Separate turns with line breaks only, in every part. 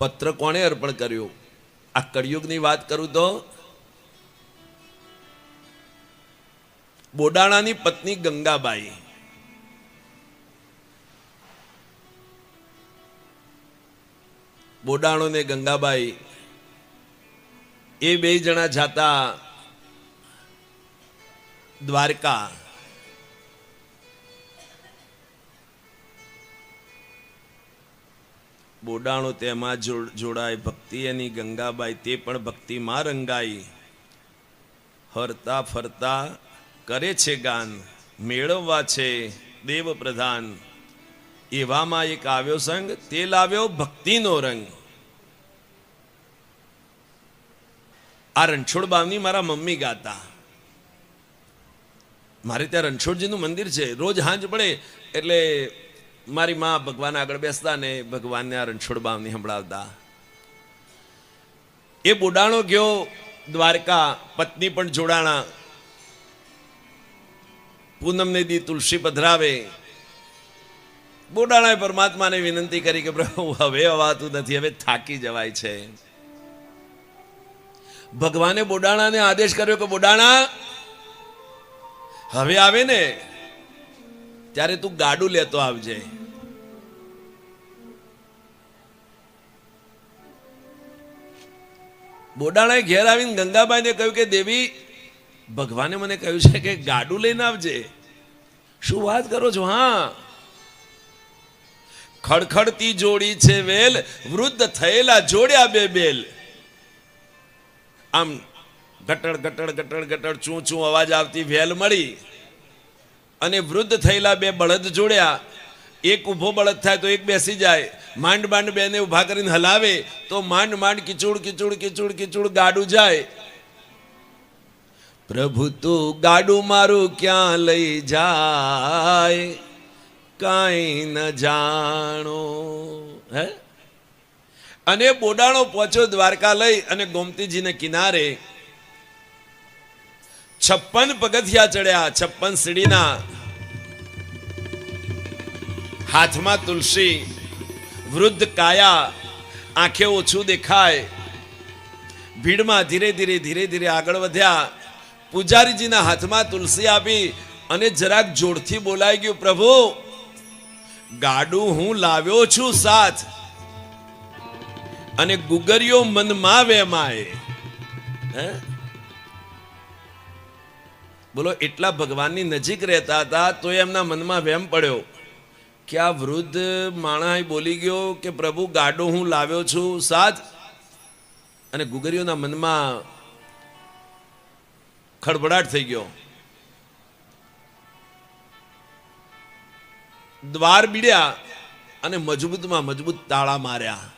પત્ર કોણે અર્પણ કર્યો? આ કળિયુગની વાત કરું તો બોડાણાની પત્ની ગંગાબાઈ, બોડાણો ને ગંગાબાઈ એ બે જણા જાતા દ્વારકા. બોડાણો તેમાં જોડાય, ભક્તિ એની ગંગાબાઈ તે પણ ભક્તિમાં રંગાઈ. હરતા ફરતા કરે છે ગાન, મેળવવા છે દેવ પ્રધાન. એવામાં એક આવ્યો સંગ, તે લાવ્યો ભક્તિનો રંગ. આ રણછોડ બાવની મારા મમ્મી ગાતા. મારે ત્યાં રણછોડજીનું મંદિર છે. રોજ હાંજ પડે એટલે મારી માં ભગવાન આગળ બેસતા ને ભગવાનને આ રણછોડ બાવની સંભળાવતા. એ બોડાણો ગયો દ્વારકા, પત્ની પણ જોડાણા. પૂનમને દી તુલસી પધરાવે. બોડાણાએ પરમાત્માને વિનંતી કરી કે પ્રભુ હવે અવાતું નથી, હવે થાકી જવાય છે. ભગવાને બોડાણાને આદેશ કર્યો કે બોડાણા હવે આવે ને ત્યારે તું ગાડું લેતો આવજે. બોડાણાએ ઘેર આવીને ગંગાબાઈને કહ્યું કે દેવી, ભગવાને મને કહ્યું છે કે ગાડું લઈને આવજે. શું વાત કરો છો? હા, ખડખડતી જોડી છે વેલ, વૃદ્ધ થયેલા જોડ્યા બે બેલ. આમ ગટડ ગટડ ગટડ ગટડ ચૂં ચૂં અવાજ આવતી વેલ મળી અને વૃદ્ધ થયેલા બે બળદ જોડ્યા. એક ઊભો બળદ થાય તો એક બેસી જાય. માંડ માંડ બેને ઊભા કરીને હલાવે તો માંડ માંડ કિચુડ કિચુડ કિચુડ કિચુડ ગાડું જાય. પ્રભુ તું ગાડું મારું ક્યાં લઈ જાય, કાંઈ ન જાણો. હે, અને બોડાણો પહોંચ્યો દ્વારકા લઈ અને ગોમતીજીને કિનારે 56 પગથિયા ચડ્યા, 56 સીડીના. હાથમાં તુલસી, વૃદ્ધ કાયા, આંખે ઓછું દેખાય. ભીડમાં ધીરે ધીરે ધીરે ધીરે આગળ વધ્યા. પૂજારીજીના હાથમાં તુલસી આપી અને જરાક જોરથી બોલાઈ ગયું, પ્રભુ ગાડું હું લાવ્યો છું સાથ, અને ગુગરિયો મનમાં વેમાય. હે, બોલો, એટલા ભગવાનની નજીક રહેતા હતા તો એમના મનમાં વેમ પડ્યો કે આ વૃદ્ધ માણસ બોલી ગયો કે પ્રભુ ગાડું હું લાવ્યો છું સાથ, અને ગુગરીઓના મનમાં ખડબડાટ થઈ ગયો. દ્વાર બીડ્યા અને મજબૂતમાં મજબૂત તાળા માર્યા.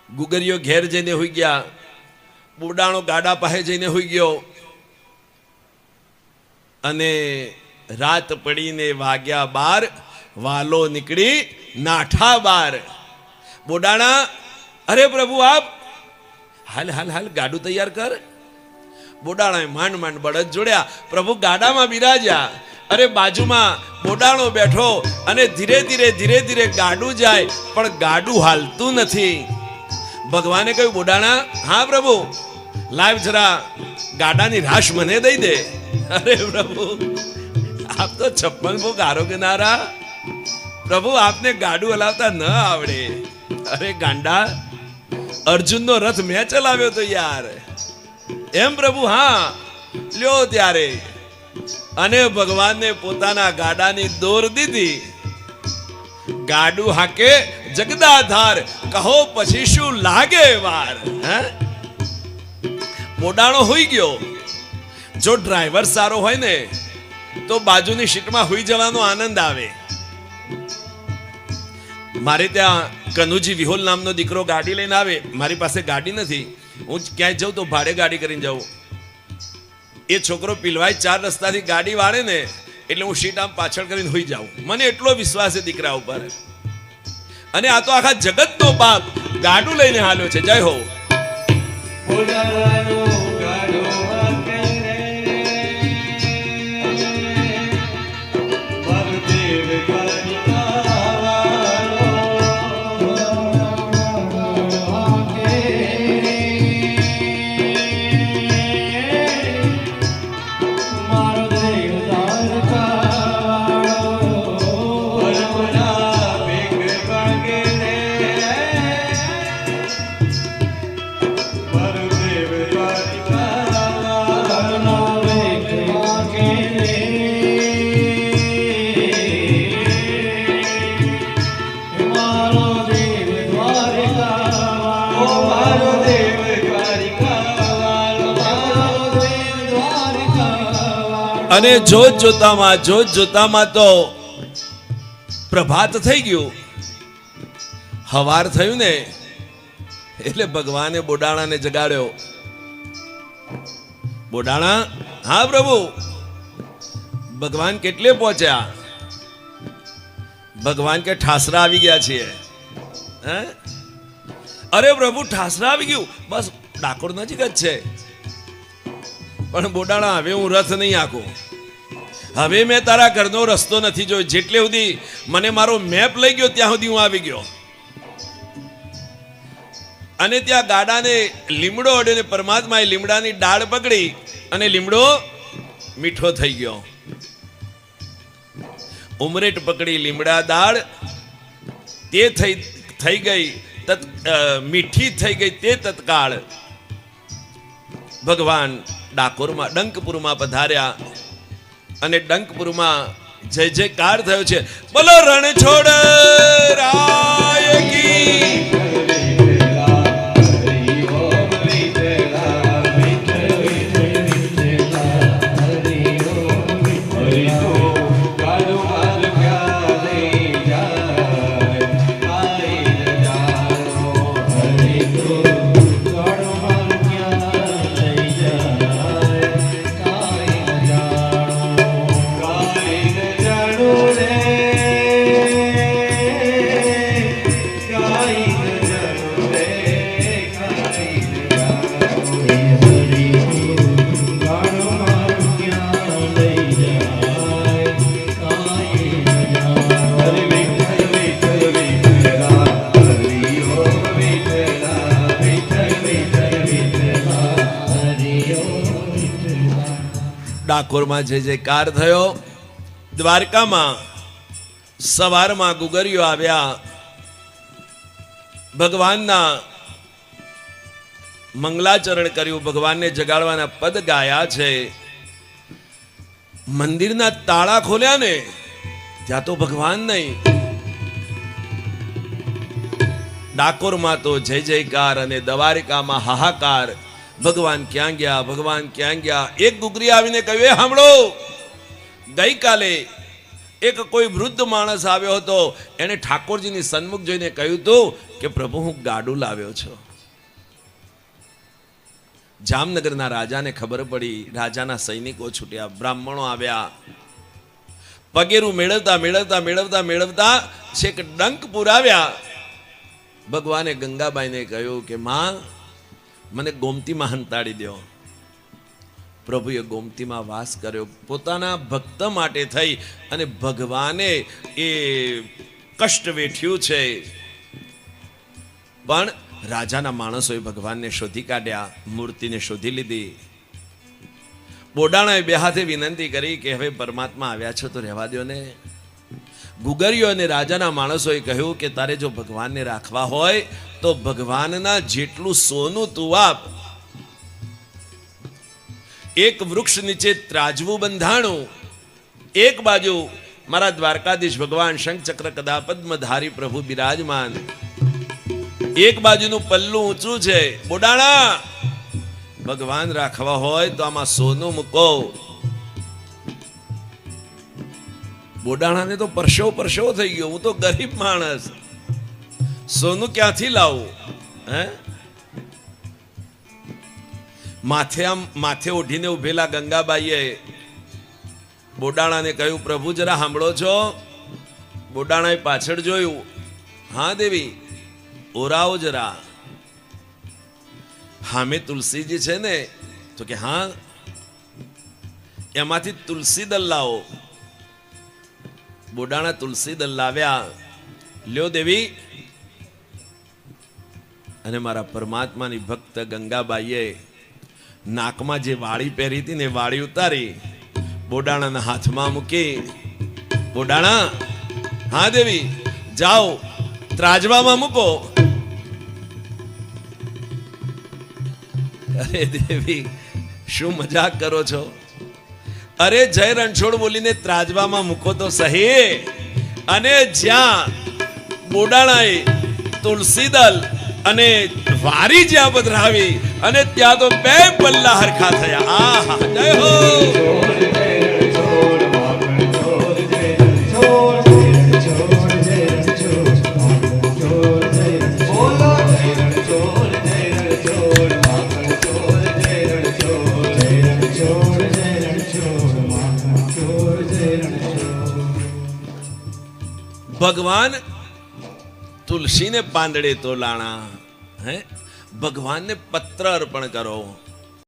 ગુગરીઓ ઘેર જઈને હોઈ ગયા. બોડાણો ગાડા પાસે જઈને હોઈ ગયો. અને રાત પડીને વાગ્યા 12, વાલો નીકળી નાઠા બાર. બોડાણા, અરે પ્રભુ આપ, હાલ હાલ હાલ ગાડું તૈયાર કર. બોડાણાએ માંડ માંડ બળદ જોડ્યા. પ્રભુ ગાડામાં બિરાજ્યા. અરે બાજુમાં બોડાણો બેઠો અને ધીરે ધીરે ધીરે ધીરે ગાડું જાય પણ ગાડું હાલતું નથી. ભગવાને કહ્યું, બોડાણા, હા પ્રભુ, લાવ જરા ગાડાની રાશ મને દઈ દે. અરે પ્રભુ, આપ તો 56 ભોગ આરોગ્યનારા, પ્રભુ આપને ગાડું હલાવતા ન આવડે. અરે ગાંડા, અર્જુનનો રથ મેં ચલાવ્યો તો યાર. એમ પ્રભુ? હા, લ્યો ત્યારે. અને ભગવાનને પોતાના ગાડાની દોર દીધી. ગાડું હાકે જગદાધાર, કહો પછી શું લાગે વાર. હે, બોડાણો હોઈ ગયો. જો ડ્રાઈવર સારો હોય ને તો બાજુની સીટમાં હોઈ જવાનો આનંદ આવે. મારે ત્યાં કનુજી વિહોલ નામનો દીકરો ગાડી લઈને આવે. મારી પાસે ગાડી નથી, હું ક્યાંય જાઉં તો ભાડે ગાડી કરીને જાઉં. એ છોકરો પીલવાય 4 રસ્તાથી ગાડી વાળે ને એટલે હું સીટ આમ પાછળ કરીને હોઈ જાઉં. મને એટલો વિશ્વાસ છે દીકરા ઉપર. અને આ તો આખા જગતનો બાપ ગાડું લઈને હાલ્યો છે. જય હો. અને જોત જોતામાં તો પ્રભાત થઈ ગયું, હવાર થયું ને એટલે ભગવાને બોડાણાને જગાડ્યો. બોડાણા, હા પ્રભુ. ભગવાન કેટલે પહોંચ્યા? ભગવાન કે ઠાસરા આવી ગયા છીએ. હે? અરે પ્રભુ ઠાસરા આવી ગયું, બસ ડાકોર નજીક જ છે. પણ બોડાણા, હવે હું રથ નહીં આખું. હવે મેં તારા ઘરનો રસ્તો નથી જોયો. જેટલે સુધી મને મારો મેપ લઈ ગયો ત્યાં સુધી હું આવી ગયો. અને ત્યાં ગાડાને લીમડો અડ્યો ને પરમાત્માએ લીમડાની ડાળ પકડી અને લીમડો મીઠો થઈ ગયો. ઉમરેટ પકડી લીમડા દાળ તે થઈ ગઈ મીઠી થઈ ગઈ. તે તત્કાળ ભગવાન ડાકોરમાં ડંકપુરમાં પધાર્યા અને ડંકપુરમાં જય જયકાર થયો છે. બોલો રણછોડ રાય કી. ડાકોરમાં જય જયકાર થયો. દ્વારકામાં સવારમાં ગુગરીઓ આવ્યા, ભગવાનના મંગલાચરણ કર્યું, ભગવાનને જગાડવાના પદ ગાયા છે. મંદિરના તાળા ખોલ્યા ને ત્યાં તો ભગવાન નહીં. ડાકોરમાં તો જય જયકાર અને દ્વારકામાં હાહાકાર. ભગવાન ક્યાં ગયા, ભગવાન ક્યાં ગયા? એક ગુગરી આવીને કહ્યું, એ સાંભળો, ગઈકાલે એક કોઈ વૃદ્ધ માણસ આવ્યો હતો, એને ઠાકોરજીની સન્મુખ જોઈને કહ્યું હતું કે પ્રભુ હું ગાડું લાવ્યો છું. જામનગરના રાજાને ખબર પડી, રાજાના સૈનિકો છૂટ્યા, બ્રાહ્મણો આવ્યા, પગેરું મેળવતા મેળવતા મેળવતા મેળવતા છેક ડંકપુર આવ્યા. ભગવાને ગંગાબાઈને કહ્યું કે માં, મને ગોમતીમાં હંતાડી દો. પ્રભુએ ગોમતીમાં વાસ કર્યો. પોતાના ભક્ત માટે થઈ અને ભગવાને એ કષ્ટ વેઠ્યું છે. પણ રાજાના માણસોએ ભગવાનને શોધી કાઢ્યા, મૂર્તિને શોધી લીધી. બોડાણાએ બે હાથે વિનંતી કરી કે હવે પરમાત્મા આવ્યા છો તો રહેવા દો ને. ગુગરીઓ અને રાજાના માણસોએ કહ્યું કે તારે જો ભગવાનને રાખવા હોય તો ભગવાનના જેટલું સોનું તું આપ. એક વૃક્ષ નીચે ત્રાજવું બંધાણું, એક બાજુ મારા દ્વારકાધીશ ભગવાન શંખચક્ર કદા પદ્મધારી પ્રભુ બિરાજમાન, એક બાજુનું પલ્લું ઊંચું છે. બોડાણા, ભગવાન રાખવા હોય તો આમાં સોનું મૂકો. બોડાણાને તો પરસેવો થઈ ગયો. હું તો ગરીબ માણસ, સોનું ક્યાંથી લાવું? હે? માથે ઓઢીને ઉભેલા ગંગાબાઈએ બોડાણાને કહ્યું, પ્રભુ જરા સાંભળો છો? બોડાણાએ પાછળ જોયું. હા દેવી, ઓરાવો જરા. હામે તુલસીજી છે ને? તો કે હા. એમાંથી તુલસી દલ લાવો. બોડાણા તુલસી દલ લાવ્યા. લ્યો દેવી. અને મારા પરમાત્માની ભક્ત ગંગાબાઈએ નાકમાં જે વાળી પહેરી હતી ને વાળી ઉતારી બોડાણાના હાથમાં મૂકી. બોડાણા, હા દેવી, જાઓ ત્રાજવામાં મૂકો. અરે દેવી, શું મજાક કરો છો? અરે જય રણછોડ બોલીને ત્રાજવામાં મૂકો તો સહી. અને જ્યાં બોડાણાએ તુલસીદલ અને વારી જ્યાં પધરાવી અને ત્યાં તો બે પલ્લા હરખા થયા. આહા, જય હો. ભગવાન તુલસીને પાંદડે તોલાણા, હે ભગવાનને પત્ર અર્પણ કરો.